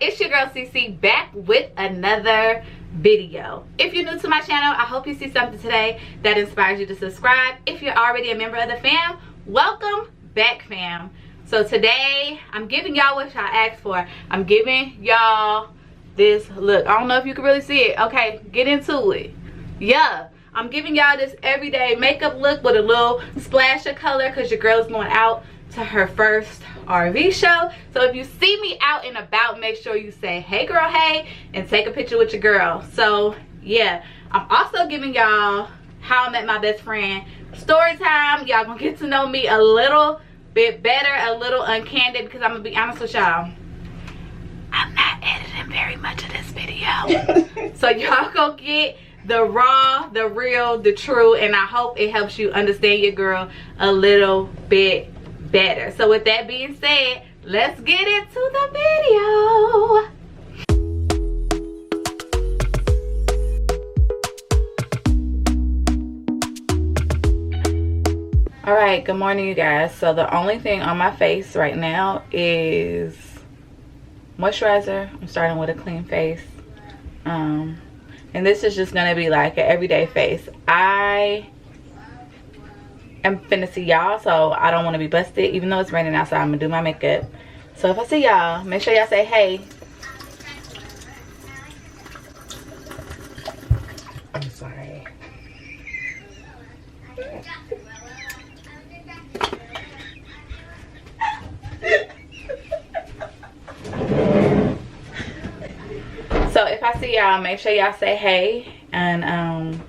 it's your girl CC back with another video. If you're new to my channel, I hope you see something today that inspires you to subscribe. If you're already a member of the fam, welcome back, fam. So today I'm giving y'all what y'all asked for. I'm giving y'all this look. I don't know if you can really see it. Okay, get into it. Yeah, I'm giving y'all this everyday makeup look with a little splash of color because your girl's going out to her first RV show. So if you see me out and about, make sure you say hey girl, hey, and take a picture with your girl. So yeah, I'm also giving y'all how I met my best friend story time. Y'all gonna get to know me a little bit better, a little uncandid, because I'm gonna be honest with y'all, I'm not editing very much of this video. So y'all go get the raw, the real, the true, and I hope it helps you understand your girl a little bit better. So with that being said, let's get into the video. All right, good morning, you guys. So the only thing on my face right now is moisturizer. I'm starting with a clean face. And this is just gonna be like an everyday face. I am finna see y'all, so I don't want to be busted. Even though it's raining outside, I'm gonna do my makeup. So if I see y'all, make sure y'all say hey. I'm sorry. So if I see y'all, make sure y'all say hey and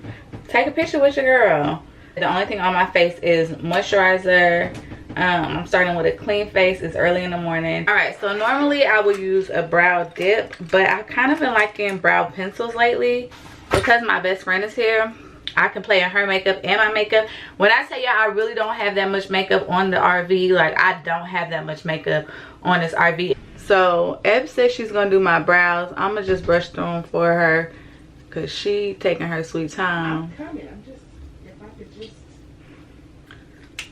take a picture with your girl. The only thing on my face is moisturizer. I'm starting with a clean face. It's early in the morning. All right, so normally I would use a brow dip, but I've kind of been liking brow pencils lately. Because my best friend is here, I can play in her makeup and my makeup. When I tell y'all I really don't have that much makeup on the RV, like I don't have that much makeup on this RV. So Eb says she's gonna do my brows. I'm gonna just brush through them for her because she taking her sweet time. I'm coming. I'm just, if I could just.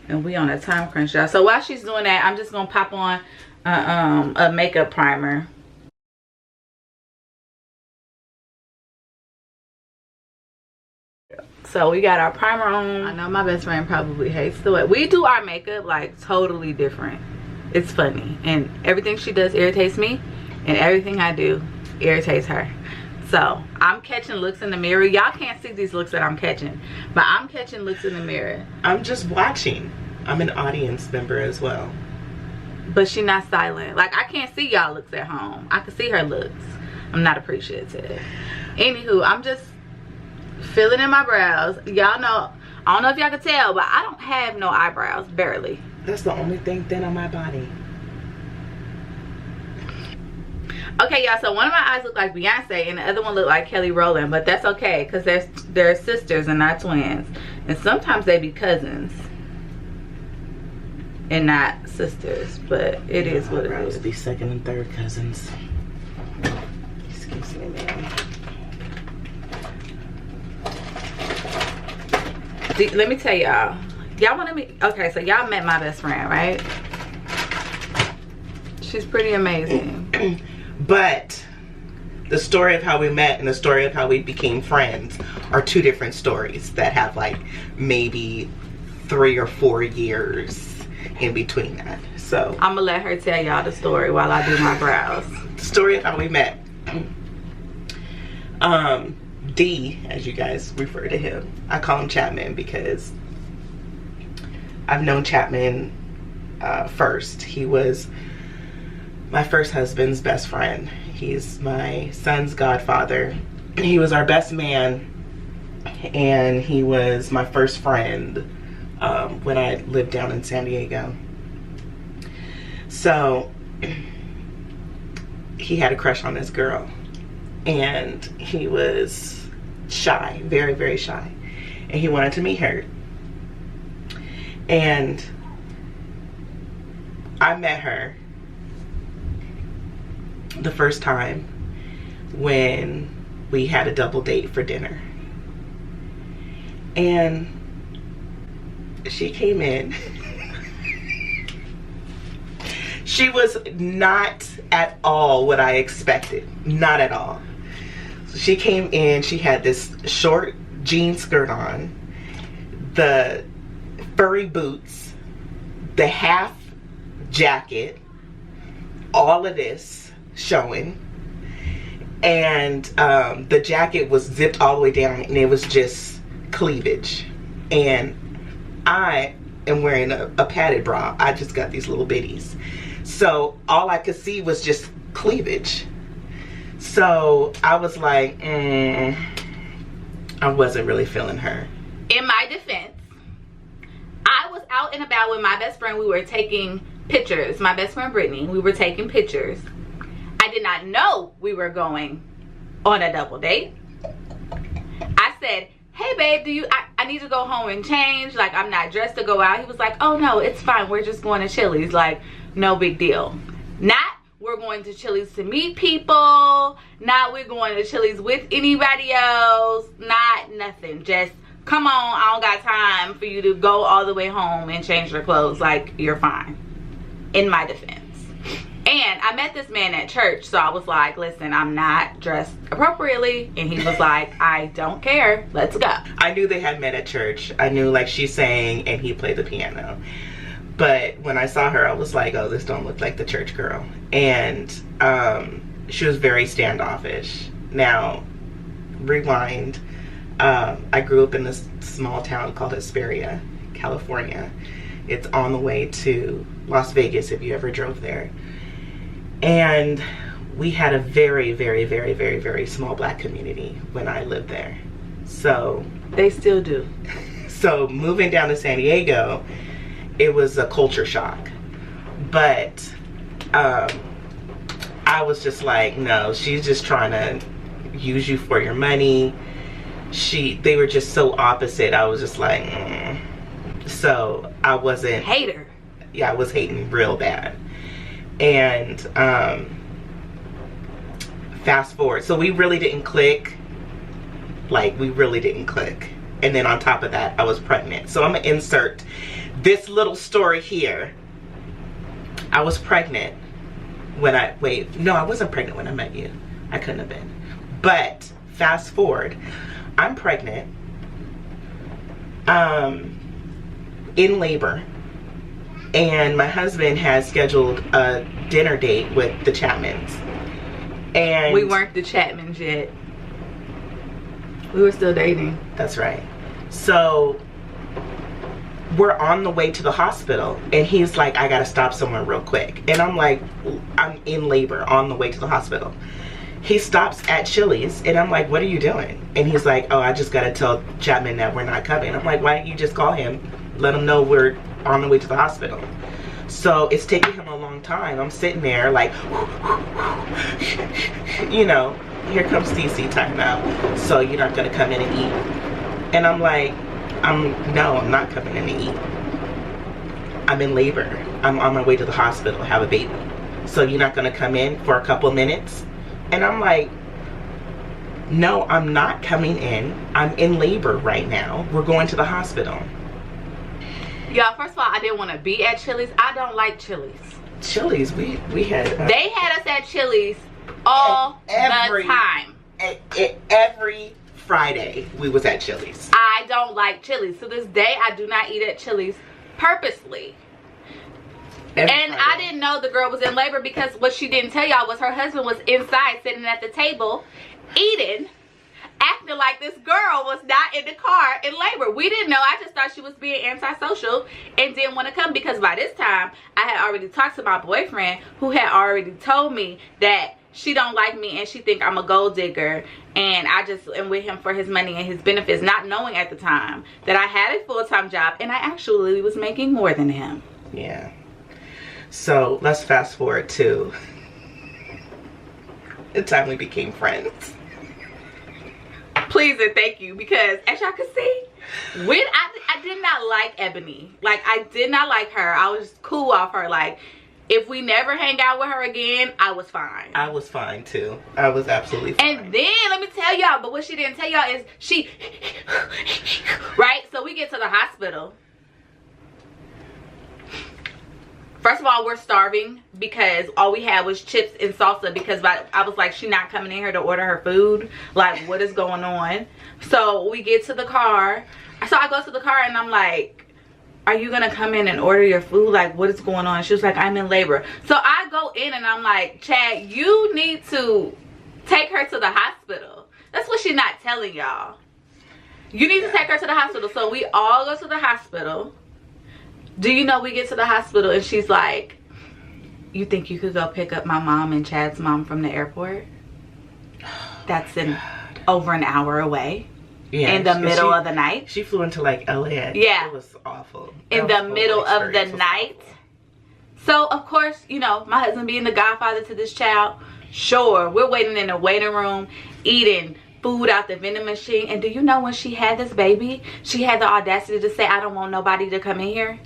And we on a time crunch, y'all. So while she's doing that, I'm just gonna pop on a makeup primer. So we got our primer on. I know my best friend probably hates the way we do our makeup, like totally different. It's funny, and everything she does irritates me, and everything I do irritates her. So I'm catching looks in the mirror. Y'all can't see these looks that I'm catching, but I'm catching looks in the mirror. I'm just watching. I'm an audience member as well. But she not silent. Like I can't see y'all looks at home. I can see her looks. I'm not appreciative. Anywho, I'm just filling in my brows. Y'all know, I don't know if y'all can tell, but I don't have no eyebrows, barely. That's the only thing thin on my body. Okay, y'all, so one of my eyes look like Beyonce and the other one look like Kelly Rowland, but that's okay because they're sisters and not twins. And sometimes they be cousins and not sisters, but it is what it is. Be second and third cousins. Excuse me, ma'am. Let me tell y'all. Y'all want to meet? Okay, so y'all met my best friend, right? She's pretty amazing. But the story of how we met and the story of how we became friends are two different stories that have like maybe 3 or 4 years in between that. So I'm gonna let her tell y'all the story while I do my brows. The story of how we met. D, as you guys refer to him, I call him Chapman because I've known Chapman first. He was my first husband's best friend. He's my son's godfather. He was our best man, and he was my first friend when I lived down in San Diego. So he had a crush on this girl, and he was shy, very, very shy, and he wanted to meet her. And I met her the first time when we had a double date for dinner, and she came in She was not at all what I expected. Not at all. So she came in, she had this short jean skirt on, the furry boots, the half jacket, all of this showing. And the jacket was zipped all the way down and it was just cleavage. And I am wearing a padded bra. I just got these little bitties. So all I could see was just cleavage. So I was like, I wasn't really feeling her. In my defense, I was out and about with my best friend. We were taking pictures. My best friend Brittany, we were taking pictures. I did not know we were going on a double date. I said, hey babe, I need to go home and change. Like, I'm not dressed to go out. He was like, oh no, it's fine. We're just going to Chili's. Like, no big deal. Not we're going to Chili's to meet people. Not we're going to Chili's with anybody else. Not nothing. Just come on. I don't got time for you to go all the way home and change your clothes. Like, you're fine. In my defense. And I met this man at church, so I was like, listen, I'm not dressed appropriately. And he was like, I don't care. Let's go. I knew they had met at church. I knew, like, she sang and he played the piano. But when I saw her, I was like, oh, this don't look like the church girl. And she was very standoffish. Now, rewind. I grew up in this small town called Hesperia, California. It's on the way to Las Vegas if you ever drove there. And we had a very, very, very, very, very small black community when I lived there. So they still do. So moving down to San Diego, it was a culture shock. But I was just like, no, she's just trying to use you for your money. They were just so opposite. I was just like, So I wasn't... Hater. Yeah, I was hating real bad. And fast forward, so we really didn't click. Like, we really didn't click. And then on top of that, I was pregnant. So I'm gonna insert this little story here. I was pregnant when I wasn't pregnant when I met you. I couldn't have been. But fast forward, I'm pregnant, in labor. And my husband has scheduled a dinner date with the Chapmans. And we weren't the Chapmans yet. We were still dating. That's right. So we're on the way to the hospital. And he's like, I gotta stop somewhere real quick. And I'm like, I'm in labor on the way to the hospital. He stops at Chili's. And I'm like, what are you doing? And he's like, oh, I just gotta tell Chapman that we're not coming. I'm like, why don't you just call him? Let him know we're on the way to the hospital. So it's taking him a long time. I'm sitting there like, you know, here comes DC time out. So you're not gonna come in and eat. And I'm like, no, I'm not coming in to eat. I'm in labor. I'm on my way to the hospital to have a baby. So you're not gonna come in for a couple of minutes? And I'm like, no, I'm not coming in. I'm in labor right now. We're going to the hospital. Y'all, first of all, I didn't want to be at Chili's. I don't like Chili's. Chili's, we had... they had us at Chili's all the time. Every Friday, we was at Chili's. I don't like Chili's. To this day, I do not eat at Chili's purposely. And I didn't know the girl was in labor because what she didn't tell y'all was her husband was inside sitting at the table eating, acting like this girl was not in the car in labor. We didn't know. I just thought she was being antisocial and didn't want to come because by this time I had already talked to my boyfriend who had already told me that she don't like me and she think I'm a gold digger and I just am with him for his money and his benefits, not knowing at the time that I had a full-time job and I actually was making more than him. Yeah. So let's fast forward to the time we became friends. Please and thank you, because as y'all can see, when I did not like Ebony. Like, I did not like her. I was cool off her. Like, if we never hang out with her again, I was fine. I was fine too. I was absolutely fine. And then let me tell y'all, but what she didn't tell y'all is she right? So we get to the hospital. First of all, we're starving because all we had was chips and salsa, because I was like, she not coming in here to order her food. Like, what is going on? So we get to the car. So I go to the car and I'm like, are you gonna come in and order your food? Like, what is going on? She was like, I'm in labor. So I go in and I'm like, Chad, you need to take her to the hospital. That's what she's not telling y'all. You need to take her to the hospital. So we all go to the hospital. Do you know, we get to the hospital and she's like, you think you could go pick up my mom and Chad's mom from the airport? That's over an hour away. Yeah, in the middle of the night. She flew into like LA. Yeah. It was awful. In the middle of the night. So of course, you know, my husband being the godfather to this child, sure, we're waiting in the waiting room, eating food out the vending machine. And do you know, when she had this baby, she had the audacity to say, I don't want nobody to come in here.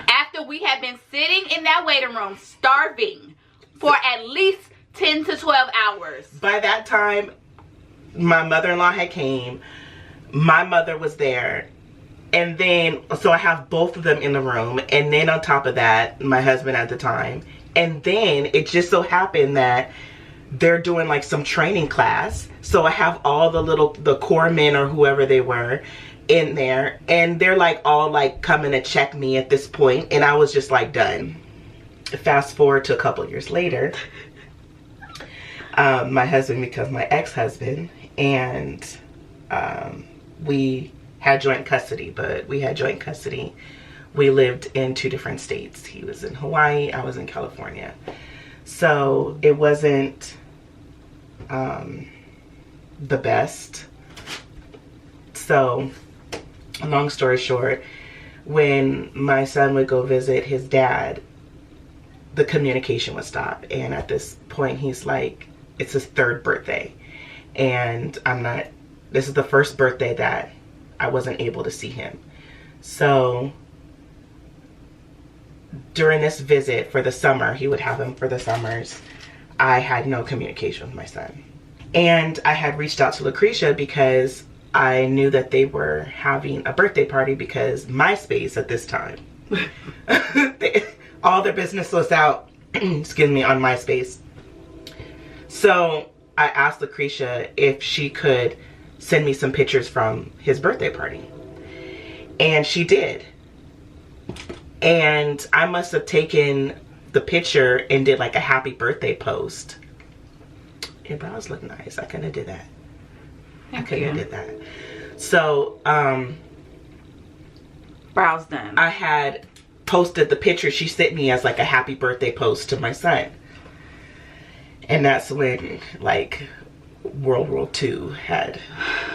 After we had been sitting in that waiting room starving for at least 10 to 12 hours. By that time, my mother-in-law had came. My mother was there. And then, so I have both of them in the room. And then on top of that, my husband at the time. And then it just so happened that they're doing like some training class. So I have all the core men or whoever they were in there. And they're like all like coming to check me at this point. And I was just like done. Fast forward to a couple years later. My husband becomes my ex-husband. And we had joint custody, but we had joint custody. We lived in 2 different states. He was in Hawaii, I was in California. So it wasn't the best. So long story short, when my son would go visit his dad, the communication would stop. And at this point, he's like, it's his 3rd birthday. And this is the first birthday that I wasn't able to see him. So during this visit for the summer, he would have him for the summers, I had no communication with my son. And I had reached out to LaCreshia because I knew that they were having a birthday party, because MySpace at this time, all their business was out, excuse me, on MySpace. So I asked LaCreshia if she could send me some pictures from his birthday party. And she did. And I must have taken the picture and did like a happy birthday post. Your brows look nice. I couldn't have did that. I couldn't have did that. So, brows done. I had posted the picture she sent me as like a happy birthday post to my son. And that's when like World War II had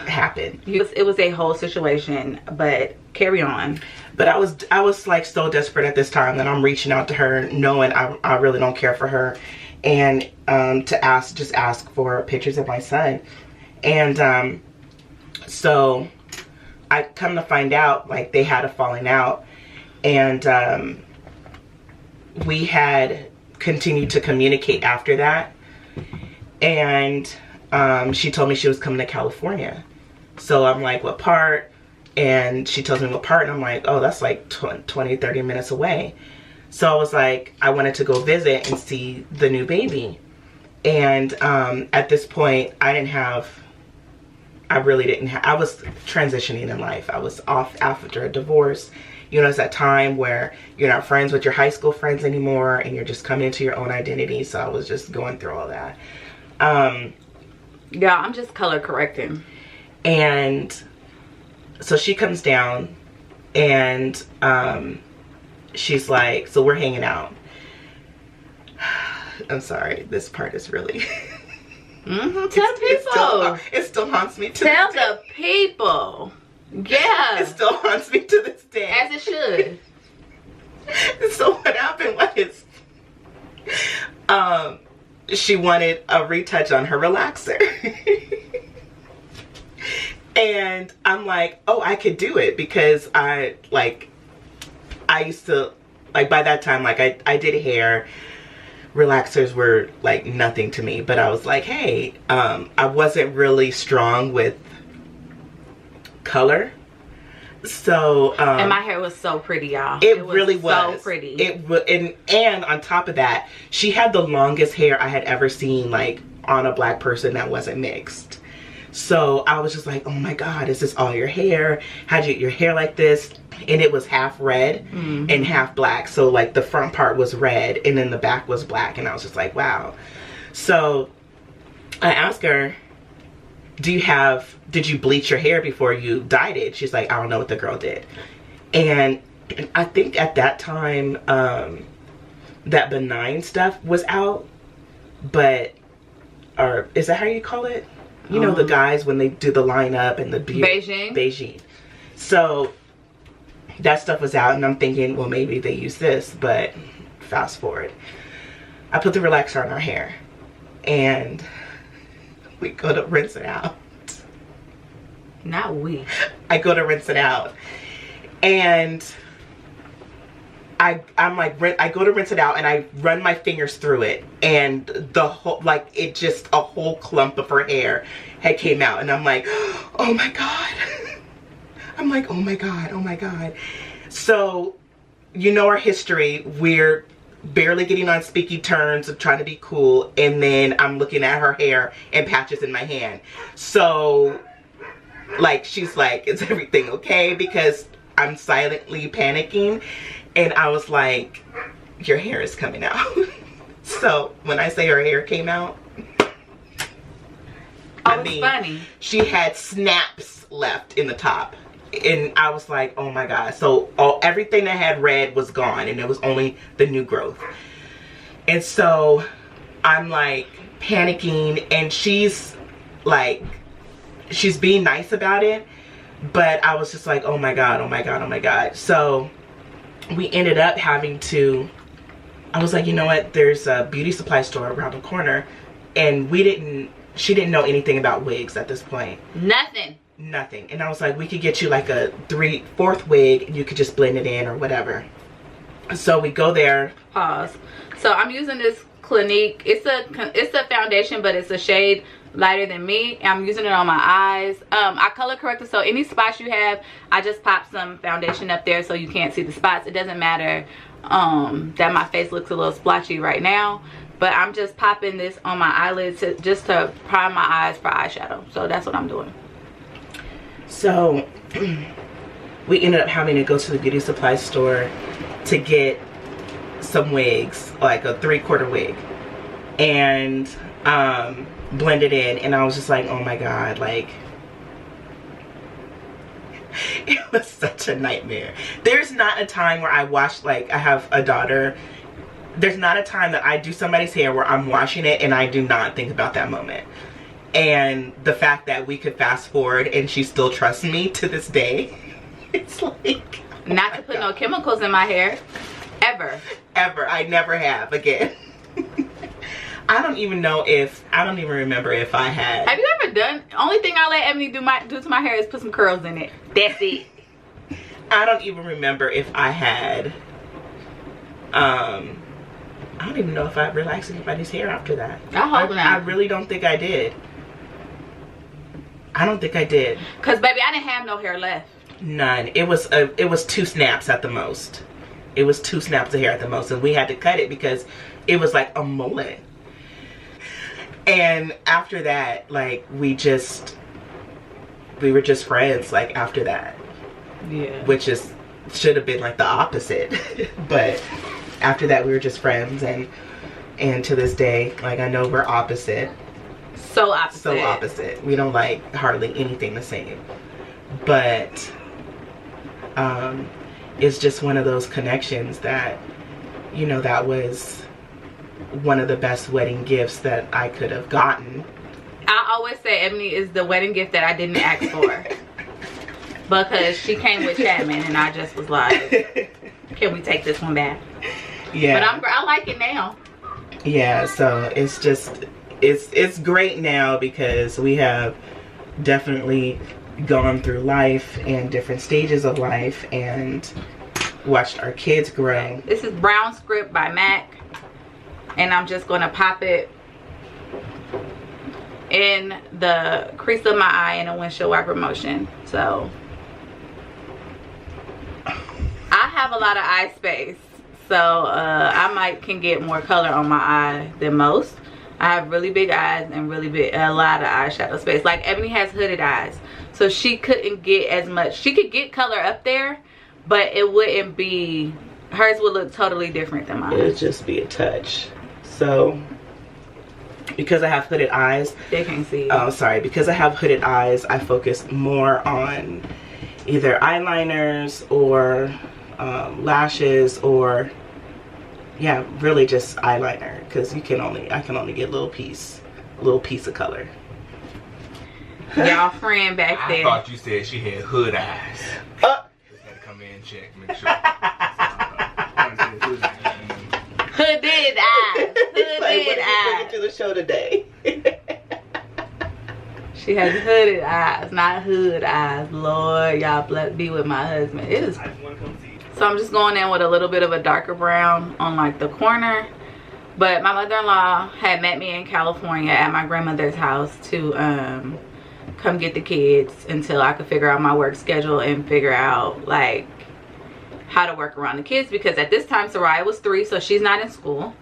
happened. It was a whole situation, but carry on. But I was like so desperate at this time that I'm reaching out to her, knowing I really don't care for her, and to ask for pictures of my son. And so I come to find out, like, they had a falling out, and we had continued to communicate after that. And she told me she was coming to California. So I'm like, what part? And she tells me what part, and I'm like, oh, that's like 20-30 minutes away. So I was like, I wanted to go visit and see the new baby. And at this point, I really didn't have, I was transitioning in life. I was off after a divorce. You know, it's that time where you're not friends with your high school friends anymore, and you're just coming into your own identity. So I was just going through all that. Yeah, I'm just color correcting. And so she comes down, and she's like, so we're hanging out. I'm sorry, this part is really Tell people. It still haunts me to Tell this day. the people. Yeah. It still haunts me to this day. As it should. So what happened was, she wanted a retouch on her relaxer. And I'm like, oh, I could do it, because I used to, like, by that time, like, I did hair. Relaxers were like nothing to me, but I was like, hey, I wasn't really strong with color. So and my hair was so pretty, y'all. It really was so pretty. And on top of that, she had the longest hair I had ever seen, like, on a black person that wasn't mixed. So I was just like, oh my God, is this all your hair? How'd you get your hair like this? And it was half red and half black. So like the front part was red and then the back was black. And I was just like, wow. So I asked her, did you bleach your hair before you dyed it? She's like, I don't know what the girl did. And I think at that time, that benign stuff was out, but, or is that how you call it? You know, the guys when they do the lineup and the Beijing. So that stuff was out and I'm thinking, well, maybe they use this, but fast forward. I put the relaxer on our hair and we go to rinse it out. Not we. I go to rinse it out and I'm like, I go to rinse it out and I run my fingers through it and the whole, like, it just, a whole clump of her hair had came out and I'm like, oh my God. I'm like, oh my God, oh my God. So, you know our history, we're barely getting on speaking terms of trying to be cool, and then I'm looking at her hair and patches in my hand. So, like, she's like, is everything okay? Because I'm silently panicking. And I was like, your hair is coming out. So when I say her hair came out, I mean, funny. She had snaps left in the top. And I was like, oh my God. So everything that had red was gone and it was only the new growth. And so I'm like panicking and she's like, she's being nice about it. But I was just like, oh my God, oh my God, oh my God. So we ended up having to, I was like, you know what, there's a beauty supply store around the corner, and she didn't know anything about wigs at this point. Nothing. And I was like, we could get you like a 3/4 wig and you could just blend it in or whatever. So we go there. Pause. So I'm using this Clinique. It's a foundation, but it's a shade lighter than me. I'm using it on my eyes. I color corrected, so any spots you have, I just pop some foundation up there so you can't see the spots. It doesn't matter that my face looks a little splotchy right now, but I'm just popping this on my eyelids just to prime my eyes for eyeshadow. So that's what I'm doing. So we ended up having to go to the beauty supply store to get some wigs, like a 3/4 wig, and blend it in. And I was just like, oh my God, like, it was such a nightmare. There's not a time where I wash, like, I have a daughter, there's not a time that I do somebody's hair where I'm washing it and I do not think about that moment. And the fact that we could fast forward and she still trusts me to this day, it's like, oh, not to put no chemicals in my hair ever. I never have again. I don't even remember if I had. Have you ever done, only thing I let Ebony do to my hair is put some curls in it. That's it. I don't even remember if I had, I don't even know if I relaxed anybody's hair after that. I hope not. I really don't think I did. I don't think I did. Cause baby, I didn't have no hair left. None. It was 2 snaps at the most. It was 2 snaps of hair at the most, and we had to cut it because it was like a mullet. And after that, like, we were just friends, like, after that. Yeah. Which should have been like the opposite. But after that, we were just friends, and to this day, like, I know we're opposite. So opposite. So opposite. We don't like hardly anything the same. But it's just one of those connections that, you know, that was one of the best wedding gifts that I could have gotten. I always say Ebony is the wedding gift that I didn't ask for. Because she came with Chapman and I just was like, can we take this one back? Yeah. But I like it now. Yeah, so it's just, it's great now because we have definitely gone through life and different stages of life and watched our kids grow. This is Brown Script by MAC. And I'm just going to pop it in the crease of my eye in a windshield wiper motion. So have a lot of eye space, so I can get more color on my eye than most. I have really big eyes and a lot of eyeshadow space. Like Ebony has hooded eyes, so she couldn't get as much. She could get color up there, but it wouldn't be, hers would look totally different than mine. It would just be a touch. So because I have hooded eyes, they can't see. Oh, sorry. Because I have hooded eyes, I focus more on either eyeliners or lashes, or yeah, really just eyeliner, because I can only get a little piece of color. Y'all friend back there. I thought you said she had hood eyes. Just had to come in and check, make sure. Hooded eyes. Hooded eyes. To the show today. She has hooded eyes, not hood eyes. Lord, y'all be with my husband. It is. So I'm just going in with a little bit of a darker brown on like the corner. But my mother-in-law had met me in California at my grandmother's house to come get the kids until I could figure out my work schedule and figure out like how to work around the kids, because at this time Soraya was 3, so she's not in school.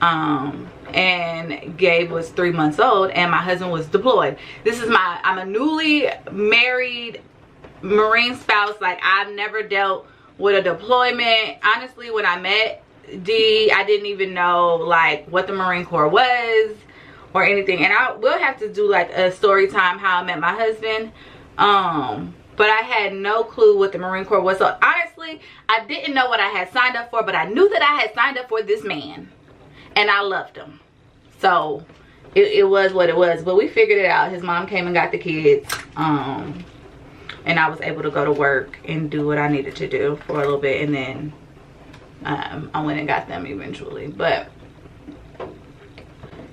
And Gabe was 3 months old and my husband was deployed. I'm a newly married Marine spouse. Like, I've never dealt with a deployment. Honestly, when I met D, I didn't even know like what the Marine Corps was or anything. And I will have to do like a story time how I met my husband. But I had no clue what the Marine Corps was. So honestly, I didn't know what I had signed up for, but I knew that I had signed up for this man and I loved him. So it was what it was. But we figured it out. His mom came and got the kids. And I was able to go to work and do what I needed to do for a little bit, and then I went and got them eventually. But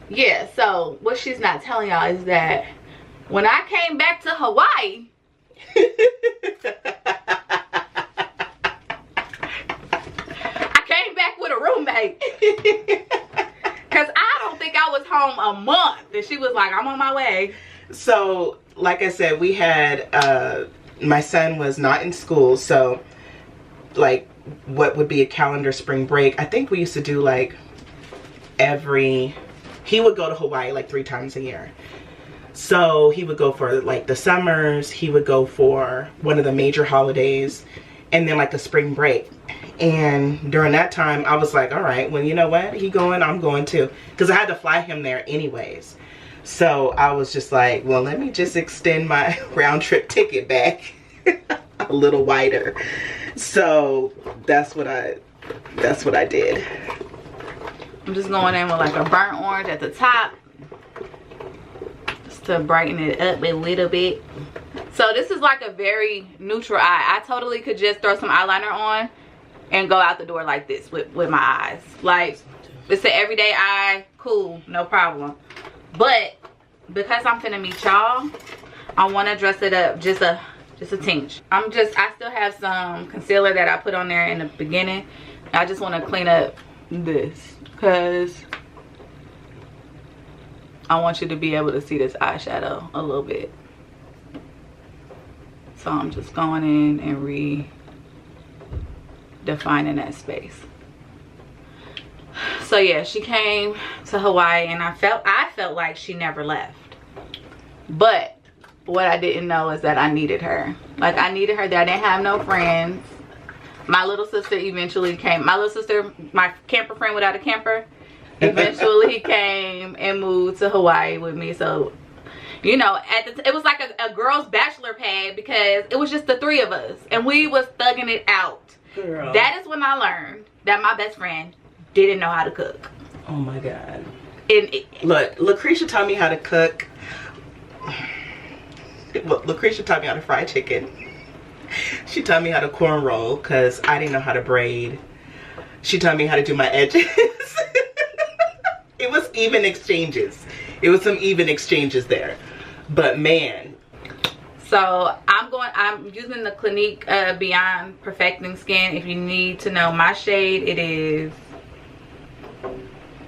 yeah, so what she's not telling y'all is that when I came back to Hawaii, I came back with a roommate. Because I don't think I was home a month, and she was like, I'm on my way. So like I said, we had my son was not in school, so like what would be a calendar spring break, I think we used to do like he would go to Hawaii like 3 times a year. So he would go for like the summers, he would go for one of the major holidays, and then like the spring break. And during that time I was like, all right, well, you know what, he going, I'm going too, because I had to fly him there anyways. So I was just like, well, let me just extend my round trip ticket back a little wider. So that's what I did. I'm just going in with like a burnt orange at the top, just to brighten it up a little bit. So this is like a very neutral eye. I totally could just throw some eyeliner on and go out the door like this with my eyes. Like, it's an everyday eye, cool, no problem. But because I'm finna meet y'all, I want to dress it up just a tinge. I still have some concealer that I put on there in the beginning. I just want to clean up this because I want you to be able to see this eyeshadow a little bit. So I'm just going in and redefining that space. So yeah, she came to Hawaii and I felt like she never left. But what I didn't know is that I needed her. Like, I needed her there. I didn't have no friends. My little sister eventually came. My little sister, my camper friend without a camper, eventually came and moved to Hawaii with me. So, you know, it was like a girl's bachelor pad because it was just the 3 of us. And we was thugging it out. Girl. That is when I learned that my best friend didn't know how to cook. Oh my God. Look, LaCreshia taught me how to cook. Well, LaCreshia taught me how to fry chicken. She taught me how to corn roll because I didn't know how to braid. She taught me how to do my edges. It was even exchanges. It was some even exchanges there. But man. So I'm using the Clinique Beyond Perfecting Skin. If you need to know my shade, it is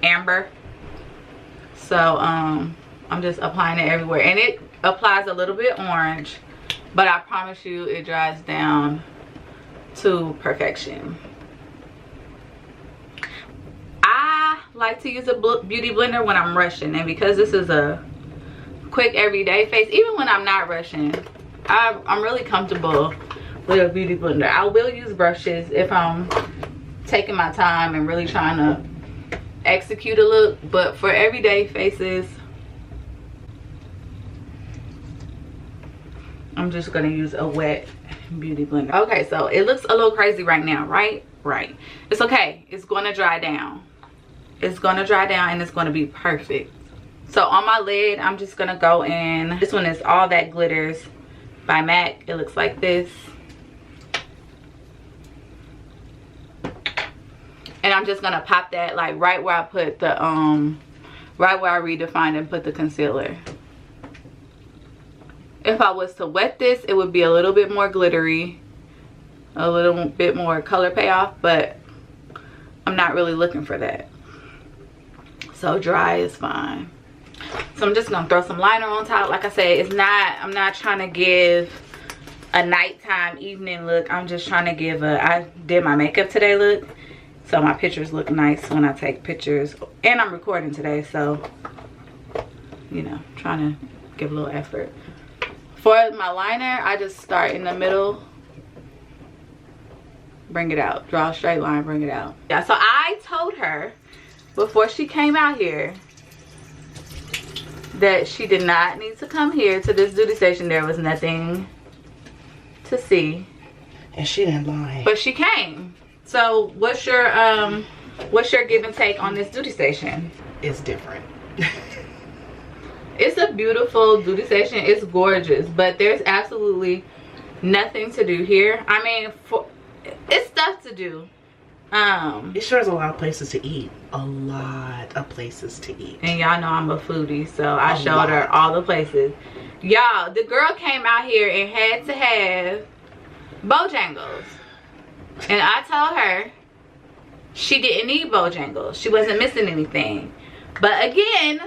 Amber. So I'm just applying it everywhere, and it applies a little bit orange, but I promise you it dries down to perfection. I like to use a beauty blender when I'm rushing, and because this is a quick everyday face, even when I'm not rushing, I'm really comfortable with a beauty blender. I will use brushes if I'm taking my time and really trying to execute a look, but for everyday faces, I'm just gonna use a wet beauty blender. Okay, so it looks a little crazy right now, right? It's okay. It's gonna dry down. It's gonna dry down and it's gonna be perfect. So on my lid, I'm just gonna go in. This one is All That Glitters by MAC. It looks like this. And I'm just gonna pop that like right where I put the right where I redefined and put the concealer. If I was to wet this, it would be a little bit more glittery, a little bit more color payoff, but I'm not really looking for that. So dry is fine. So I'm just gonna throw some liner on top. Like I said, I'm not trying to give a nighttime evening look. I'm just trying to give I did my makeup today look, so my pictures look nice when I take pictures, and I'm recording today, so you know, trying to give a little effort. For my liner, I just start in the middle, bring it out, draw a straight line, bring it out. Yeah, so I told her before she came out here that she did not need to come here to this duty station. There was nothing to see. And she didn't lie. But she came. So what's your give and take on this duty station? It's different. It's a beautiful duty station. It's gorgeous, but there's absolutely nothing to do here. I mean, it's stuff to do. It sure has a lot of places to eat. A lot of places to eat. And y'all know I'm a foodie, so I showed her all the places. Y'all, the girl came out here and had to have Bojangles. And I told her she didn't need Bojangles. She wasn't missing anything. But again,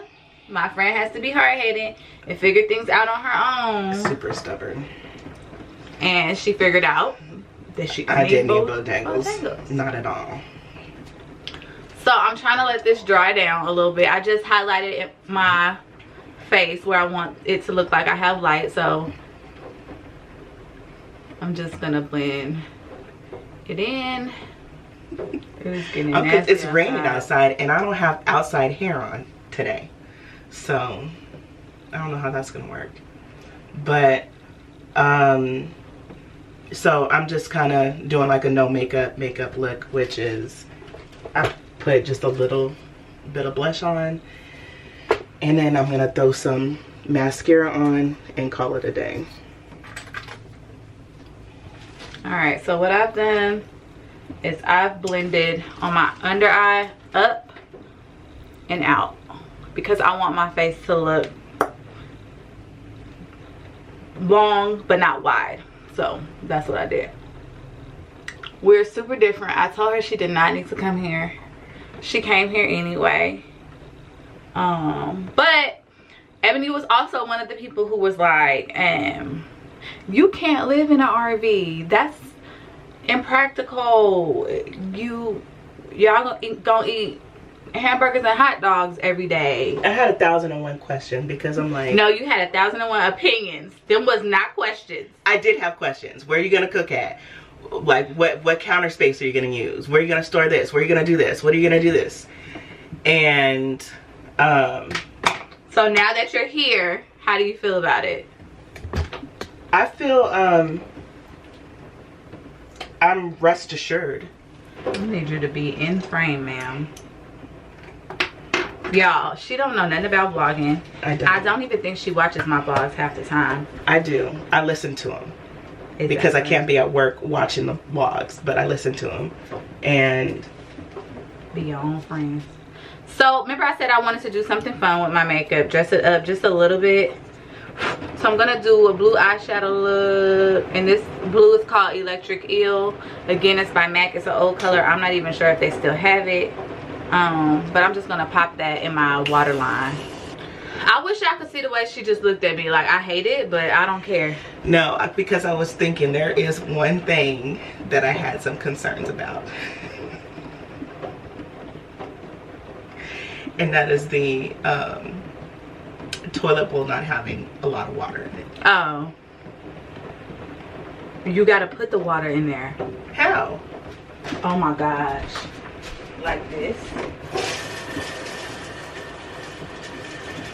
my friend has to be hard-headed and figure things out on her own. Super stubborn. And she figured out that she I didn't need Bojangles. Not at all. So I'm trying to let this dry down a little bit. I just highlighted my face where I want it to look like I have light. So I'm just gonna blend it in. It's getting nasty it's raining outside and I don't have outside hair on today. So I don't know how that's gonna work. But so I'm just kind of doing like a no makeup look, which is I put just a little bit of blush on, and then I'm gonna throw some mascara on and call it a day. All right, so what I've done is I've blended on my under eye up and out because I want my face to look long but not wide. So that's what I did. We're super different. I told her she did not need to come here. She came here anyway. But Ebony was also one of the people who was like, you can't live in an RV. That's impractical. Y'all gonna eat hamburgers and hot dogs every day. I had 1,001 questions because I'm like, no, you had 1,001 opinions. Them was not questions. I did have questions. Where are you gonna cook at? Like what counter space are you gonna use? Where are you gonna store this? Where are you gonna do this? What are you gonna do this? And so now that you're here, how do you feel about it? I feel I'm rest assured. I need you to be in frame, ma'am. Y'all, she don't know nothing about vlogging. I don't even think she watches my vlogs half the time. I do. I listen to them. Exactly. Because I can't be at work watching the vlogs, but I listen to them. And be your own friends. So remember I said I wanted to do something fun with my makeup, dress it up just a little bit. So I'm gonna do a blue eyeshadow look, and this blue is called Electric Eel. Again, it's by MAC. It's an old color. I'm not even sure if they still have it. But I'm just gonna pop that in my waterline. I wish I could see the way she just looked at me. Like, I hate it, but I don't care. No, because I was thinking there is one thing that I had some concerns about. And that is the toilet bowl not having a lot of water in it. Oh. You gotta put the water in there. How? Oh my gosh. Like this.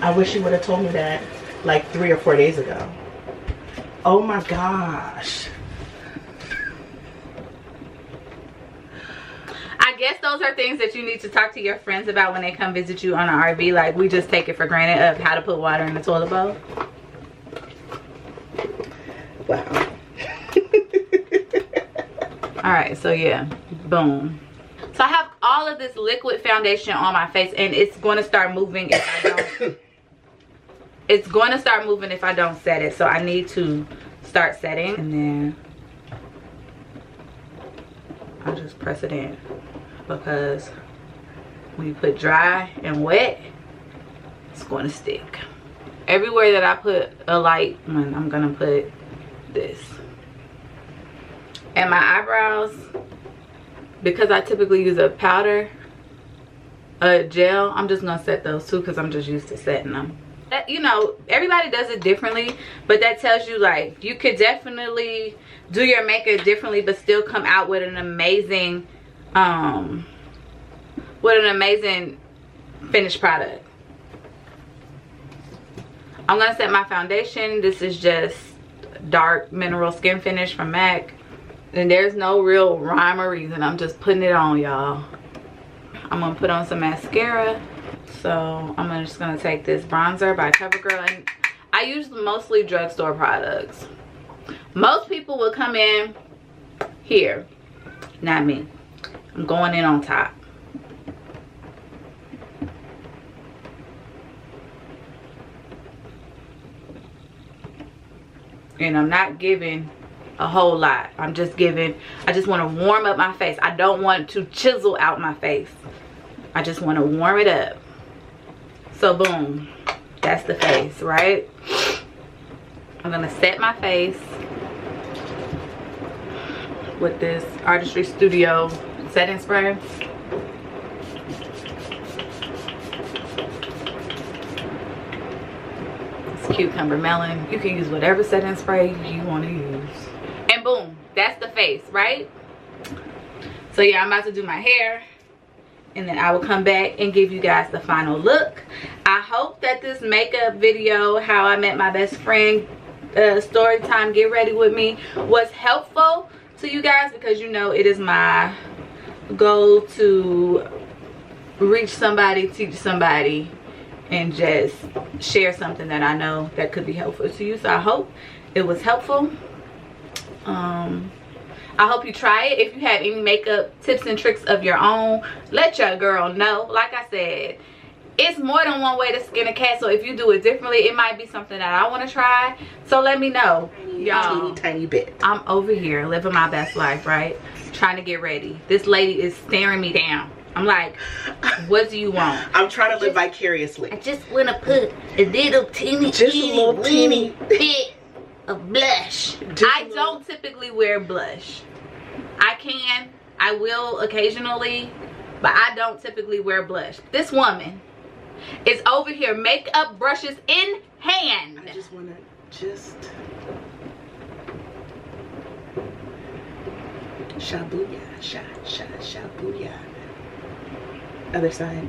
I wish you would have told me that like 3 or 4 days ago. Oh my gosh. I guess those are things that you need to talk to your friends about when they come visit you on an RV. Like, we just take it for granted of how to put water in the toilet bowl. Wow. Alright, so yeah. Boom. So I have all of this liquid foundation on my face, and it's going to start moving if I don't. It's going to start moving if I don't set it. So I need to start setting, and then I'll just press it in, because when you put dry and wet, it's going to stick. Everywhere that I put a light one, I'm going to put this. And my eyebrows, because I typically use a powder, a gel, I'm just going to set those too, because I'm just used to setting them. You know, everybody does it differently, but that tells you, like, you could definitely do your makeup differently but still come out with an amazing finished product. I'm gonna set my foundation. This is just dark mineral skin finish from MAC, and there's no real rhyme or reason. I'm just putting it on, y'all. I'm gonna put on some mascara. So I'm just gonna take this bronzer by CoverGirl, and I use mostly drugstore products. Most people will come in here, not me. I'm going in on top. And I'm not giving a whole lot. I'm just giving, I just want to warm up my face. I don't want to chisel out my face. I just want to warm it up. So boom, that's the face, right? I'm gonna set my face with this Artistry Studio setting spray. It's cucumber melon. You can use whatever setting spray you want to use. And boom, that's the face, right? So yeah, I'm about to do my hair, and then I will come back and give you guys the final look. I hope that this makeup video, how I met my best friend, story time, get ready with me, was helpful to you guys, because you know it is my goal to reach somebody, teach somebody, and just share something that I know that could be helpful to you. So I hope it was helpful. I hope you try it. If you have any makeup tips and tricks of your own, let your girl know. Like I said, it's more than one way to skin a cat. So if you do it differently, it might be something that I want to try. So let me know. Y'all, tiny bit. I'm over here living my best life, right? Trying to get ready. This lady is staring me down. I'm like, what do you want? I'm trying to live vicariously. I just want to put a little teeny bit of blush. I don't typically wear blush. I will occasionally, but I don't typically wear blush. This woman is over here, makeup brushes in hand. I just want to shabuya, shabuya. Other side.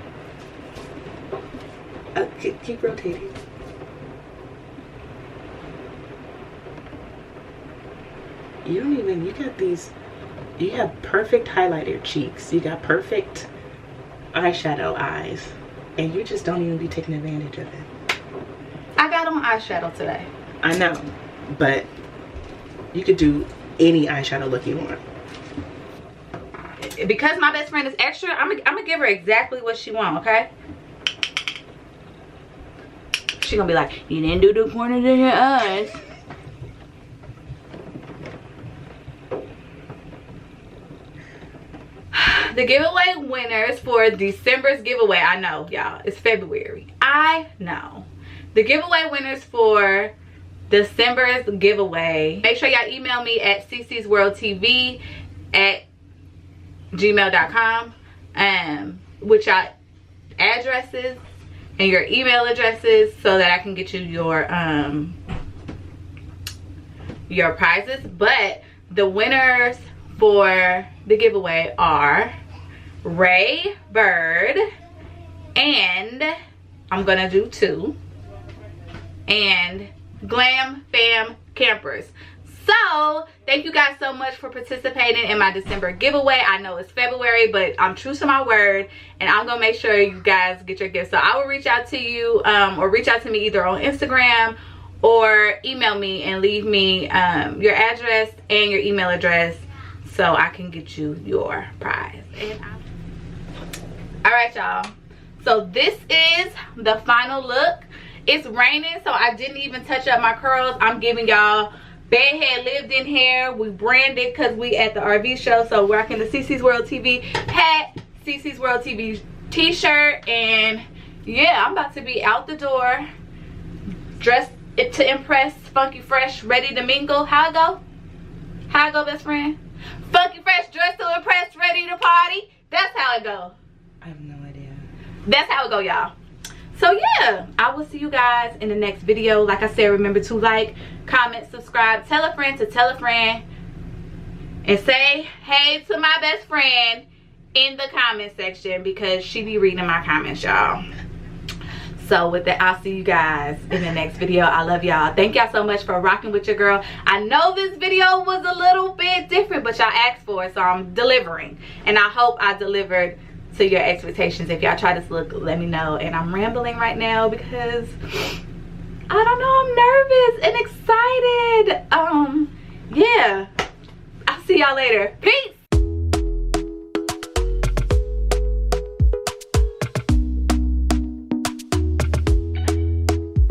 Keep rotating. You got these, you have perfect highlighter cheeks. You got perfect eyeshadow eyes. And you just don't even be taking advantage of it. I got on eyeshadow today. I know. But you could do any eyeshadow look you want. Because my best friend is extra, I'm gonna give her exactly what she wants, okay? She gonna be like, you didn't do the corners of your eyes. The giveaway winners for December's giveaway, I know, y'all, it's February. I know. the giveaway winners for December's giveaway, make sure y'all email me at ccsworldtv@gmail.com with y'all addresses and your email addresses so that I can get you your prizes. But the winners for the giveaway are Ray Bird, and I'm gonna do 2, and Glam Fam Campers. So thank you guys so much for participating in my December giveaway. I know it's February, but I'm true to my word, and I'm gonna make sure you guys get your gift. So I will reach out to you or reach out to me either on Instagram or email me and leave me your address and your email address so I can get you your prize. All right, y'all, so this is the final look. It's raining, so I didn't even touch up my curls. I'm giving y'all bedhead lived in hair. We branded because we at the RV show, so rocking the CC's World TV hat, CC's World TV t-shirt, and yeah, I'm about to be out the door dressed to impress, funky fresh, ready to mingle. How I go? How I go, best friend? Funky fresh, dressed to impress, ready to party. That's how it go. I have no idea. That's how it go, y'all. So yeah, I will see you guys in the next video. Like I said, remember to like, comment, subscribe, tell a friend to tell a friend, and say hey to my best friend in the comment section because she be reading my comments, y'all. So with that, I'll see you guys in the next video. I love y'all. Thank y'all so much for rocking with your girl. I know this video was a little bit different, but y'all asked for it, so I'm delivering, and I hope I delivered to your expectations. If y'all try this look, let me know. And I'm rambling right now because I don't know, I'm nervous and excited. Yeah, I'll see y'all later. Peace.